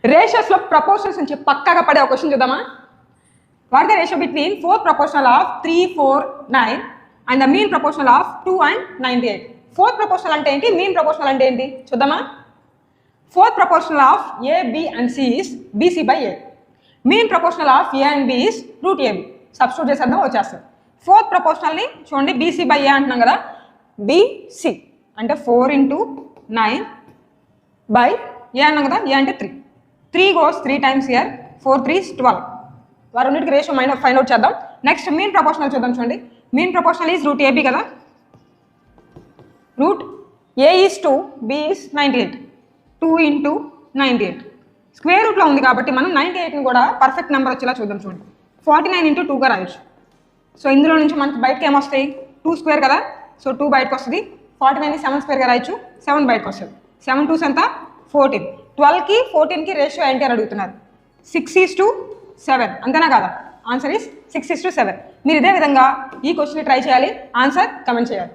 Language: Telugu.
రేషియోస్లో ప్రపోర్షన్స్ నుంచి పక్కాగా పడే ఒక క్వశ్చన్ చూద్దామా. What the ratio between 4 proportional of 3, 4, 9 and the mean proportional of 2 and 98. 4th proportional అంటే ఏంటి, మీన్ ప్రపోర్షనల్ అంటే ఏంటి చూద్దామా. 4th proportional of A, B and C is BC by A. Mean proportional of A and B is root AB. Substitute చేసేద్దాం వచ్చేస్తుంది. 4th proportionalని చూడండి BC by A అంటున్నాం కదా, BC అంటే 4 into 9 by A అన్నాం కదా, A అంటే 3. 3 goes 3 times here, 4 3 is 12. వారన్నిటికి రేషియో ఫైండ్ అవుట్ చేద్దాం. నెక్స్ట్ మీన్ ప్రపోర్షనల్ చూద్దాం. చూడండి mean proportional is root AB కదా, root A is 2, B is 98. 2 into 98 square రూట్లో ఉంది కాబట్టి మనం 98ని కూడా పర్ఫెక్ట్ నెంబర్ వచ్చేలా చూద్దాం. చూడండి 49 into 2గా రాయొచ్చు. సో ఇందులో నుంచి మనకి బయటకి ఏమొస్తాయి, 2 square కదా, సో 2 బయటకు వస్తుంది. 49ని 7 squareగా రాయొచ్చు, 7 బయటకు వస్తుంది. 7 2s ఎంత 14. 12కి 14కి రేషియో ఏంటి అని అడుగుతున్నారు. 6:7 అంతేనా కదా, ఆన్సర్ ఈస్ 6:7. మీరు ఇదే విధంగా ఈ క్వశ్చన్ ట్రై చేయాలి, ఆన్సర్ కమెంట్ చేయాలి.